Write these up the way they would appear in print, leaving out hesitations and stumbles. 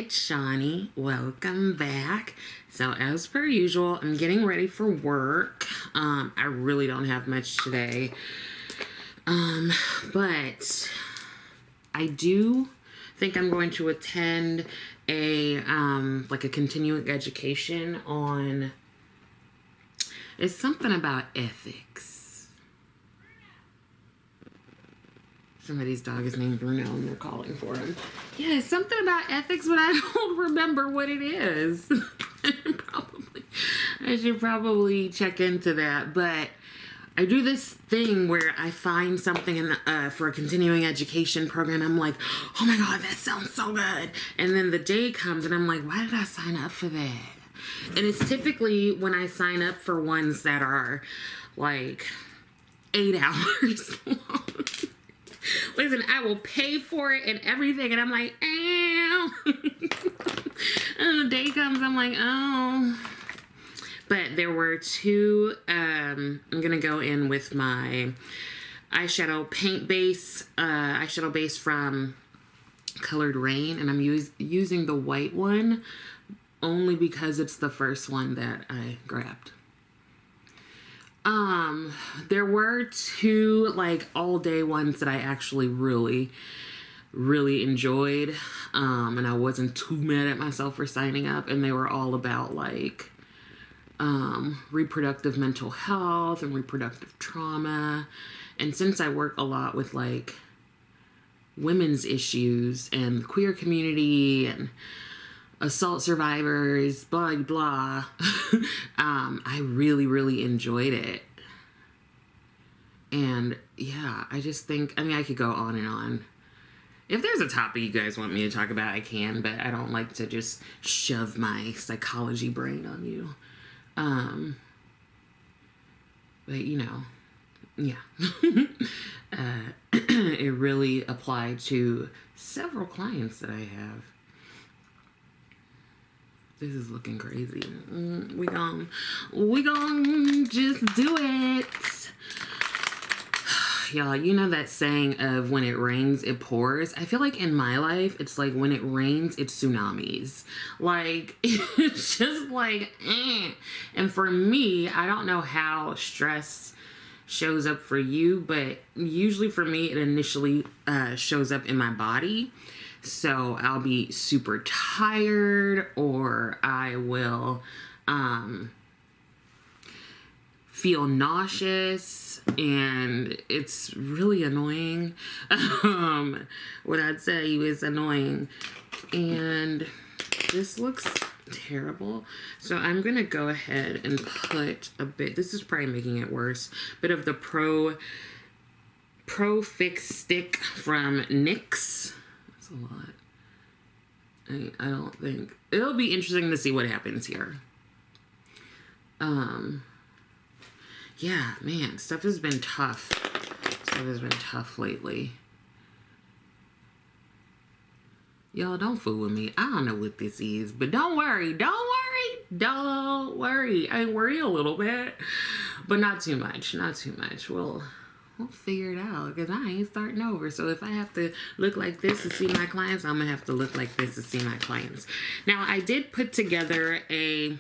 it's Shawnee. Welcome back. So as per usual, I'm getting ready for work. I really don't have much today. But I do think I'm going to attend a like a continuing education on, it's something about ethics. Somebody's dog is named Bruno and they're calling for him. Yeah, it's something about ethics, but I don't remember what it is. I should probably check into that. But I do this thing where I find something in the, for a continuing education program. I'm like, oh my God, that sounds so good. And then the day comes and I'm like, why did I sign up for that? And it's typically when I sign up for ones that are like 8 hours long. Listen, I will pay for it and everything, and I'm like, ow. And the day comes, I'm like, oh. But there were two, I'm gonna go in with my eyeshadow paint base, eyeshadow base from Colored Rain, and I'm using the white one only because it's the first one that I grabbed. There were two like all day ones that I actually really enjoyed. And I wasn't too mad at myself for signing up, and they were all about like, reproductive mental health and reproductive trauma. And since I work a lot with like women's issues and the queer community and assault survivors, blah, blah, I really enjoyed it. And yeah, I just think, I mean, I could go on and on. If there's a topic you guys want me to talk about, I can, but I don't like to just shove my psychology brain on you. But you know, yeah. It really applied to several clients that I have. This is looking crazy. We gon' just do it. Y'all, you know that saying of when it rains, it pours? I feel like in my life, it's like when it rains, it's tsunamis. Like, it's just like, eh. And for me, I don't know how stress shows up for you, but usually for me, it initially shows up in my body. So I'll be super tired, or I will feel nauseous, and it's really annoying. What I'd say is annoying. And this looks terrible. So I'm going to go ahead and put a bit, this is probably making it worse, bit of the Pro Fix stick from NYX. A lot. I don't think it'll be interesting to see what happens here. Yeah, man, stuff has been tough. Stuff has been tough lately. Y'all, don't fool with me. I don't know what this is, but don't worry. I worry a little bit, but not too much. Not too much. We'll figure it out, because I ain't starting over. So if I have to look like this to see my clients, I'm gonna have to look like this to see my clients. Now, I did put together an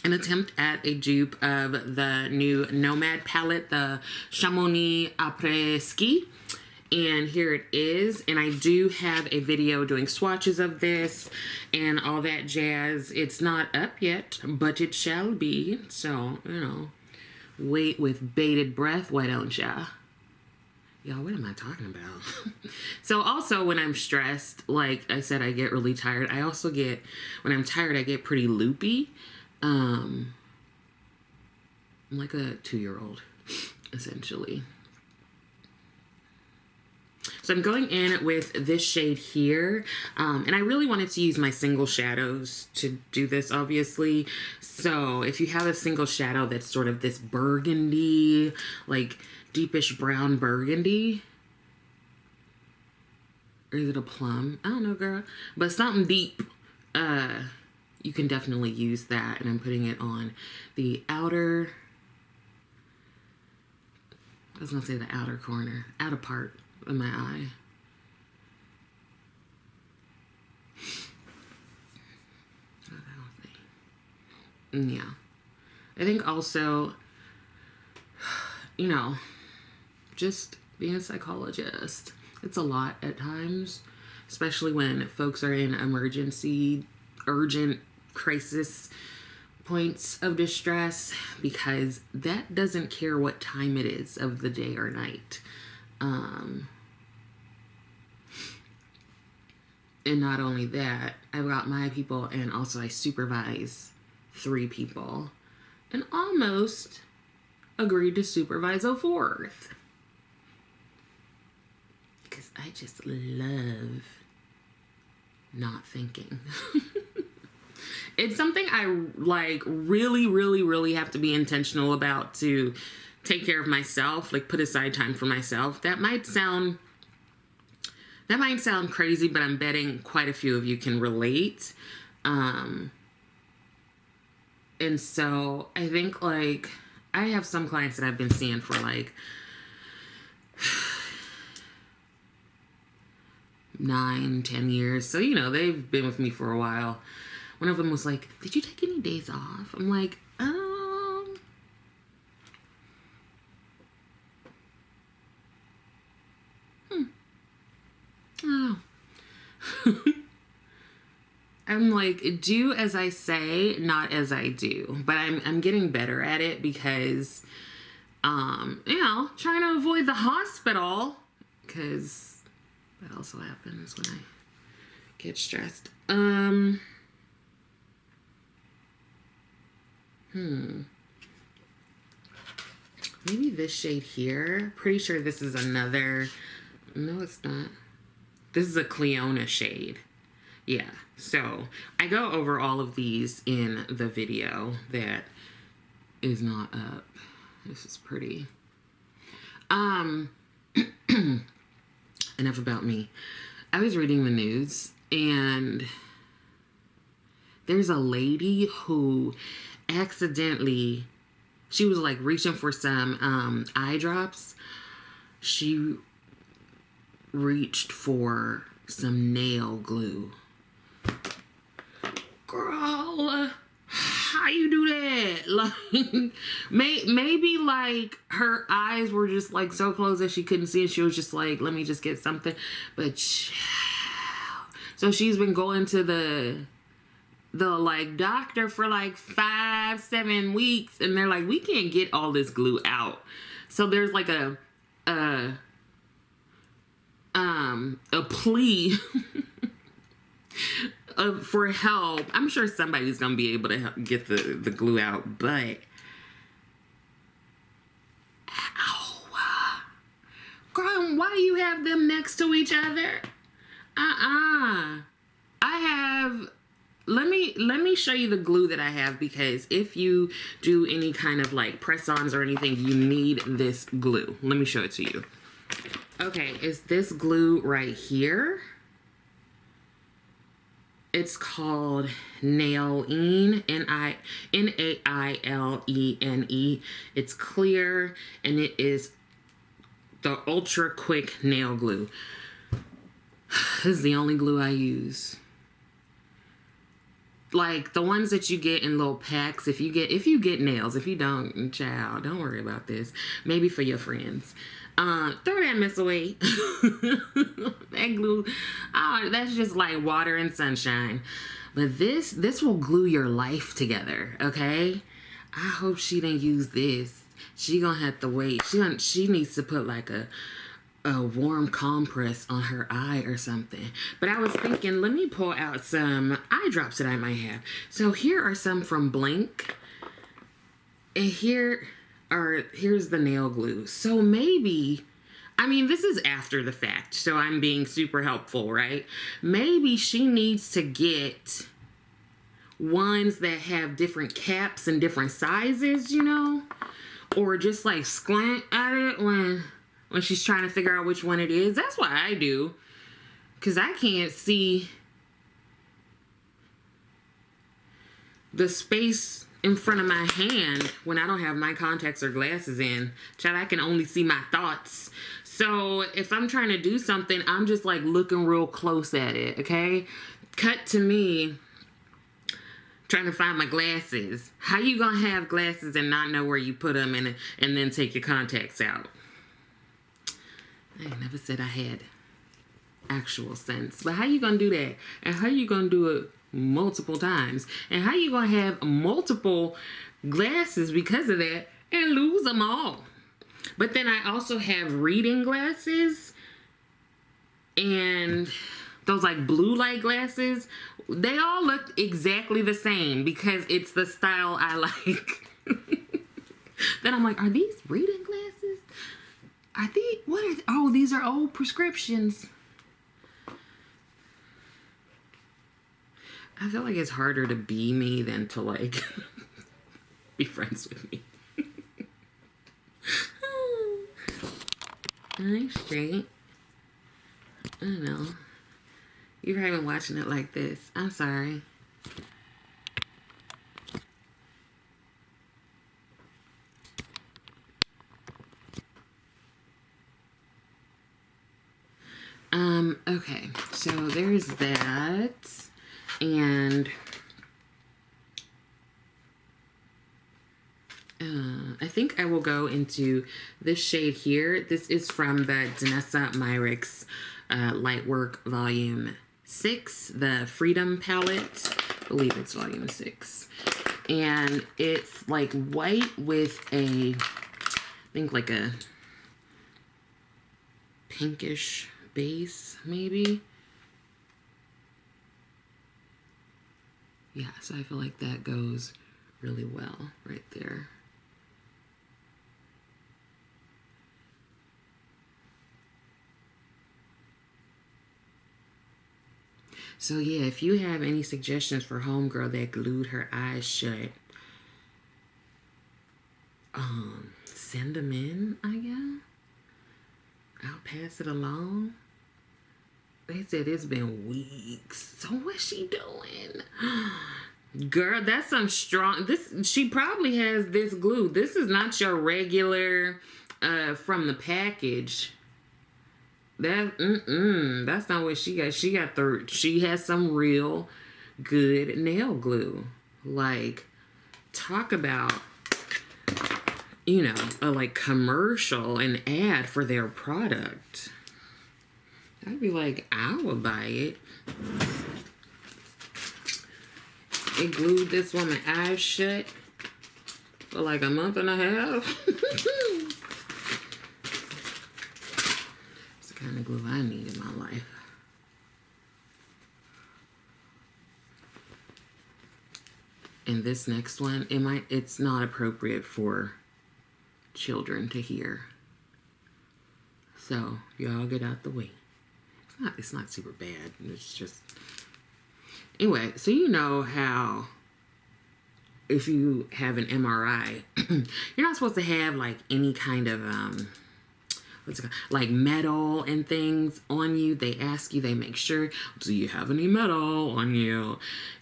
attempt at a dupe of the new Nomad palette, the Chamonix Après Ski. And here it is. And I do have a video doing swatches of this and all that jazz. It's not up yet, but it shall be. So, you know, wait with bated breath, why don't ya? Y'all, what am I talking about? So also when I'm stressed, like I said, I get really tired. I also get, when I'm tired, I get pretty loopy. I'm like a 2-year-old, essentially. So I'm going in with this shade here, and I really wanted to use my single shadows to do this, obviously. So if you have a single shadow that's sort of this burgundy, like deepish brown burgundy, or is it a plum? I don't know, girl, but something deep, you can definitely use that. And I'm putting it on the outer, I was gonna say the outer corner, outer part of my eye. Yeah. I think also, you know, just being a psychologist, it's a lot at times, especially when folks are in emergency, urgent crisis points of distress, because that doesn't care what time it is of the day or night. And not only that, I've got my people, and also I supervise 3 people, and almost agreed to supervise a 4th. Because I just love not thinking. It's something I like really have to be intentional about to take care of myself, like put aside time for myself. That might sound crazy, but I'm betting quite a few of you can relate. And so I think, like, I have some clients that I've been seeing for like 9, 10 years. So, you know, they've been with me for a while. One of them was like, did you take any days off? I'm like, I don't know. I'm like, do as I say, not as I do. But I'm getting better at it because, you know, trying to avoid the hospital, because that also happens when I get stressed. Maybe this shade here. Pretty sure this is another. No, it's not. This is a Cleona shade. Yeah. So I go over all of these in the video that is not up. This is pretty. Enough about me. I was reading the news, and there's a lady who accidentally, she was like reaching for some eye drops. She reached for some nail glue. Girl, how you do that? Like, maybe like her eyes were just like so closed that she couldn't see, and she was just like, let me just get something. But so she's been going to the like doctor for like 5-7 weeks, and they're like, we can't get all this glue out. So there's like a plea for help. I'm sure somebody's gonna be able to get the glue out, but ow, girl, why do you have them next to each other? I have. Let me show you the glue that I have, because if you do any kind of like press-ons or anything, you need this glue. Let me show it to you. Okay, it's this glue right here. It's called Nailene, Nailene. It's clear, and it is the ultra quick nail glue. This is the only glue I use. Like the ones that you get in little packs, if you get nails. If you don't, child, don't worry about this. Maybe for your friends. Throw that mess away. That glue, that's just like water and sunshine. But this will glue your life together, okay? I hope she didn't use this. She gonna have to wait. She needs to put like a warm compress on her eye or something. But I was thinking, let me pull out some eye drops that I might have. So here are some from Blink. And here's the nail glue. So maybe, I mean, this is after the fact, so I'm being super helpful, right? Maybe she needs to get ones that have different caps and different sizes, you know? Or just like squint at it when she's trying to figure out which one it is. That's what I do, because I can't see the space in front of my hand when I don't have my contacts or glasses in. Child, I can only see my thoughts. So if I'm trying to do something, I'm just like looking real close at it, okay? Cut to me trying to find my glasses. How you gonna have glasses and not know where you put them and then take your contacts out? I never said I had actual sense. But how you gonna do that? And how you gonna do it multiple times? And how you gonna have multiple glasses because of that and lose them all? But then I also have reading glasses and those like blue light glasses. They all look exactly the same because it's the style I like. Then I'm like, are these reading glasses? Are these, what are, oh, these are old prescriptions. I feel like it's harder to be me than to like be friends with me. I'm straight. I don't know. You're probably been watching it like this. I'm sorry. Okay, so there's that. And I think I will go into this shade here. This is from the Danessa Myricks Lightwork Volume 6, the Freedom palette. I believe it's Volume 6. And it's like white with a, I think like a pinkish base, maybe. Yeah, so I feel like that goes really well right there. So yeah, if you have any suggestions for homegirl that glued her eyes shut, send them in, I guess. I'll pass it along. They said it's been weeks. So what's she doing? Girl, that's some strong, she probably has this glue. This is not your regular from the package. That's not what she got. She has some real good nail glue. Like, talk about, you know, a like commercial, an ad for their product. I'd be like, I would buy it. It glued this woman's eyes shut for like a month and a half. It's the kind of glue I need in my life. And this next one, it's not appropriate for children to hear. So y'all get out the way. It's not super bad. It's just, anyway, so you know how if you have an MRI, you're not supposed to have like any kind of what's it called? Like metal and things on you. They ask you, they make sure, do you have any metal on you?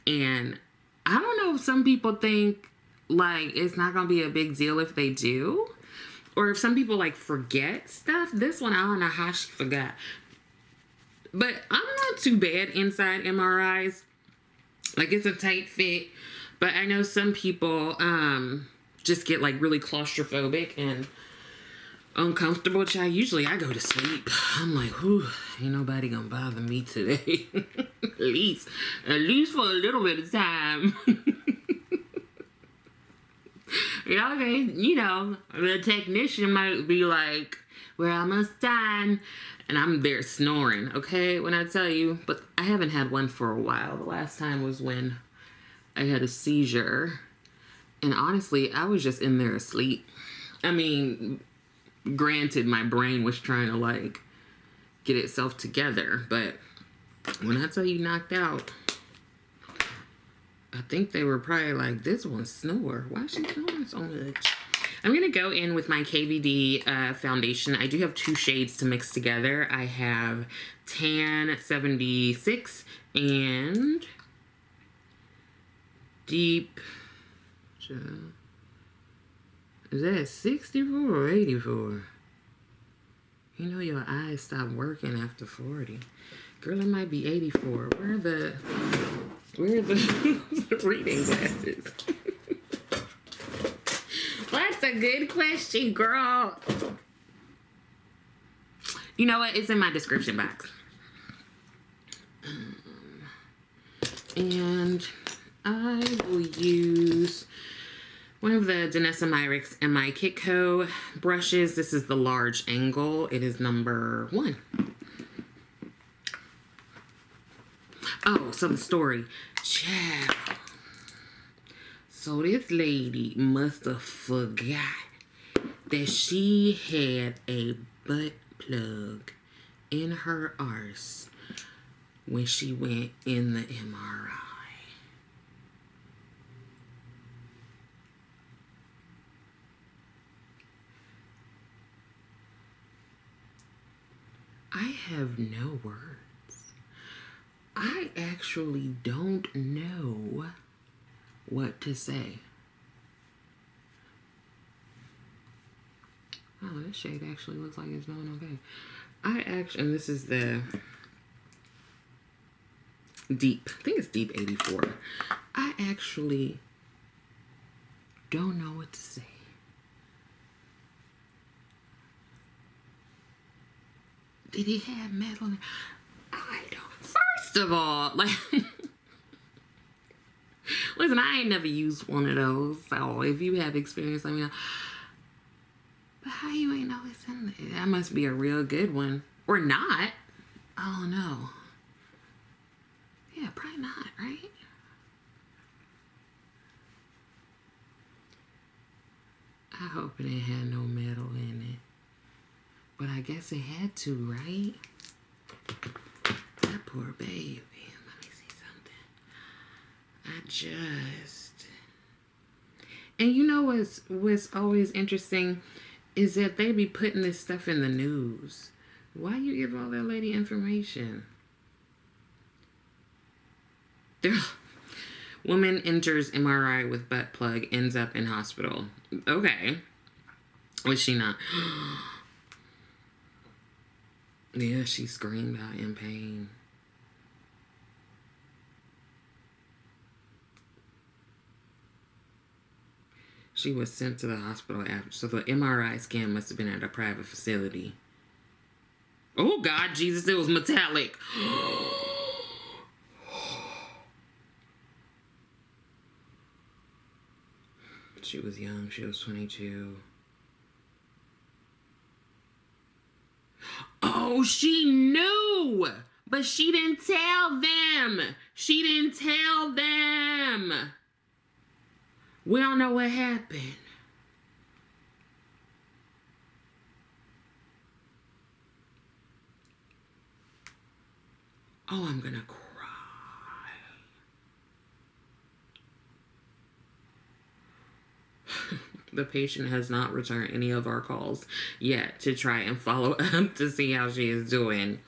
And I don't know if some people think like it's not gonna be a big deal if they do, or if some people like forget stuff. This one, I don't know how she forgot. But I'm not too bad inside MRIs. Like, it's a tight fit. But I know some people just get, like, really claustrophobic and uncomfortable. Child, usually I go to sleep. I'm like, whew, ain't nobody gonna bother me today. At least for a little bit of time. Yeah, okay, you know, the technician might be like, we're almost done. And I'm there snoring, okay, when I tell you. But I haven't had one for a while. The last time was when I had a seizure. And honestly, I was just in there asleep. I mean, granted, my brain was trying to, like, get itself together. But when I tell you knocked out, I think they were probably like, this one's snore. Why is she snoring so much? I'm going to go in with my KVD foundation. I do have two shades to mix together. I have Tan 76 and Deep... Is that 64 or 84? You know your eyes stop working after 40. Girl, it might be 84. Where are the reading glasses? That's a good question, girl. You know what? It's in my description box. And I will use one of the Danessa Myricks and my Kitco brushes. This is the large angle. It is number 1. Oh, so the story. Child. So this lady must have forgot that she had a butt plug in her arse when she went in the MRI. I have no words. I actually don't know what to say. Oh, this shade actually looks like it's doing okay. And this is the deep, I think it's deep 84. I actually don't know what to say. Did he have metal in it? I don't. First of all, like, listen, I ain't never used one of those. So if you have experience, let me know. But how you ain't know it's in there? That must be a real good one. Or not. Oh, no. Yeah, probably not, right? I hope it ain't had no metal in it. But I guess it had to, right? That poor baby. Let me see something. And you know what's always interesting is that they be putting this stuff in the news. Why you give all that lady information? Woman enters MRI with butt plug, ends up in hospital. Okay. Was she not? Yeah, she screamed out in pain. She was sent to the hospital after. So the MRI scan must have been at a private facility. Oh, God, Jesus, it was metallic. She was young. She was 22. Oh, she knew, but she didn't tell them. She didn't tell them. We don't know what happened. Oh, I'm gonna cry. The patient has not returned any of our calls yet to try and follow up to see how she is doing.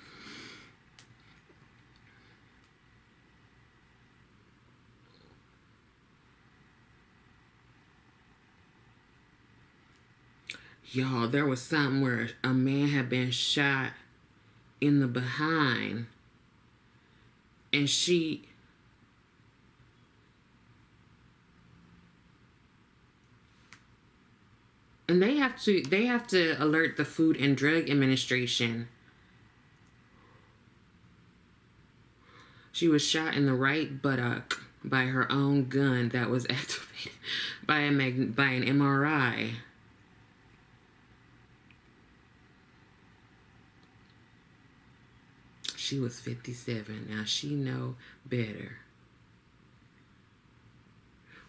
Y'all, there was something where a man had been shot in the behind, and she... And they have to alert the Food and Drug Administration. She was shot in the right buttock by her own gun that was activated by an MRI. She was 57. Now she know better.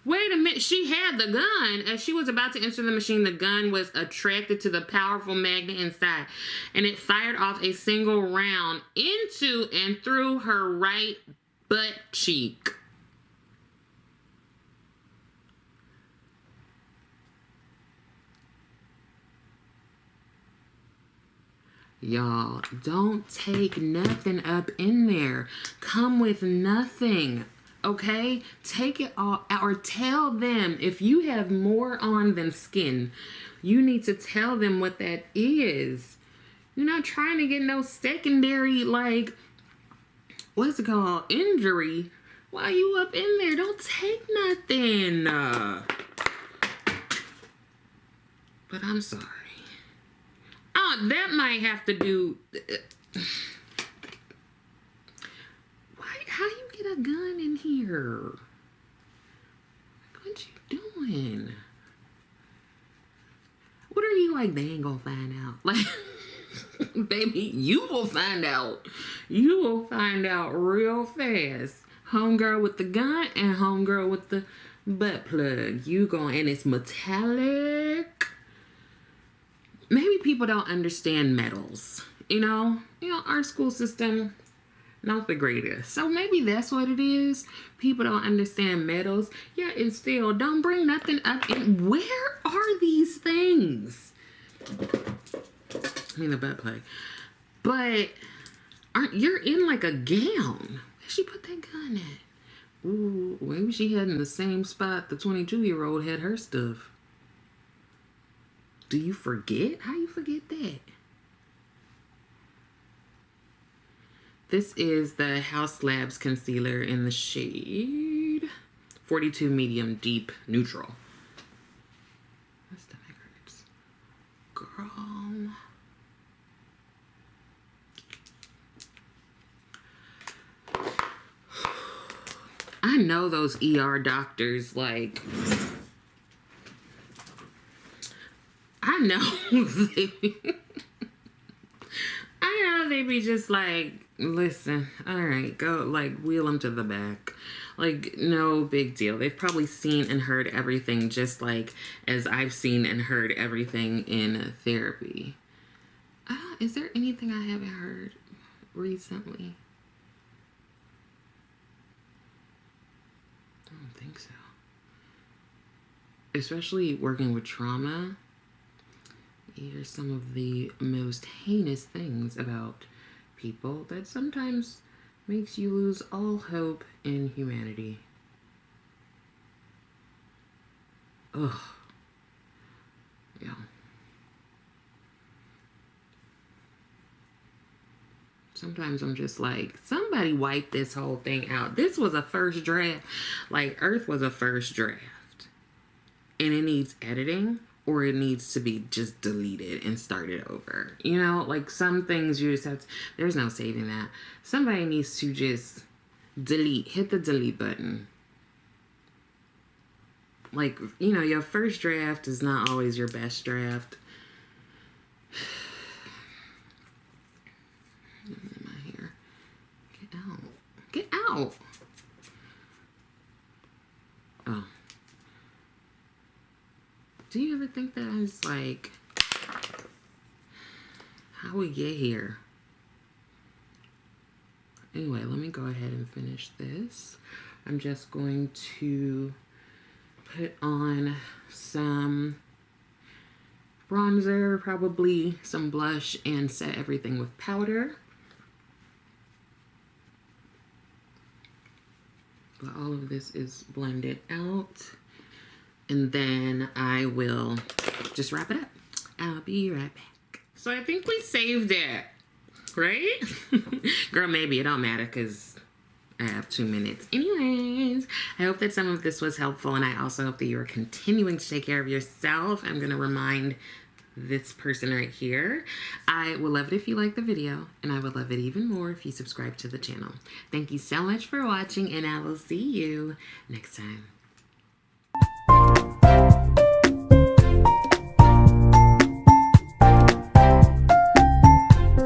Wait a minute, she had the gun. As she was about to enter the machine, the gun was attracted to the powerful magnet inside, and it fired off a single round into and through her right butt cheek. Y'all, don't take nothing up in there. Come with nothing. Okay, take it all out, or tell them if you have more on than skin. You need to tell them what that is. You're not trying to get no secondary, like, what's it called, injury Why you up in there? Don't take nothing. But I'm sorry. Oh, that might have to do... How you get a gun in here? What you doing? What are you like? They ain't gonna find out. Like, baby, you will find out. You will find out real fast. Homegirl with the gun and homegirl with the butt plug. You going, and it's metallic. Maybe people don't understand metals. You know, our school system, not the greatest. So maybe that's what it is. People don't understand metals. Yeah, and still, don't bring nothing up. And where are these things? I mean, the butt plug. But you're in like a gown. Where'd she put that gun at? Ooh, maybe she had in the same spot the 22-year-old had her stuff. Do you forget? How you forget that? This is the Haus Labs concealer in the shade 42 medium deep neutral. My stomach hurts. Girl. I know those ER doctors, like, I know they be just like, listen, all right, go, like, wheel them to the back. Like, no big deal. They've probably seen and heard everything just like as I've seen and heard everything in therapy. Is there anything I haven't heard recently? I don't think so. Especially working with trauma. You hear some of the most heinous things about people that sometimes makes you lose all hope in humanity. Ugh. Yeah. Sometimes I'm just like, somebody wipe this whole thing out. This was a first draft. Like, Earth was a first draft. And it needs editing, or it needs to be just deleted and started over. You know, like some things you just have to, there's no saving that. Somebody needs to just delete, hit the delete button. Like, you know, your first draft is not always your best draft. My hair. Get out. Get out. Oh. Do you ever think that I was like, how we get here? Anyway, let me go ahead and finish this. I'm just going to put on some bronzer, probably some blush, and set everything with powder. But all of this is blended out. And then I will just wrap it up. I'll be right back. So I think we saved it, right? Girl, maybe it don't matter because I have 2 minutes. Anyways, I hope that some of this was helpful, and I also hope that you are continuing to take care of yourself. I'm going to remind this person right here. I would love it if you like the video, and I would love it even more if you subscribe to the channel. Thank you so much for watching, and I will see you next time.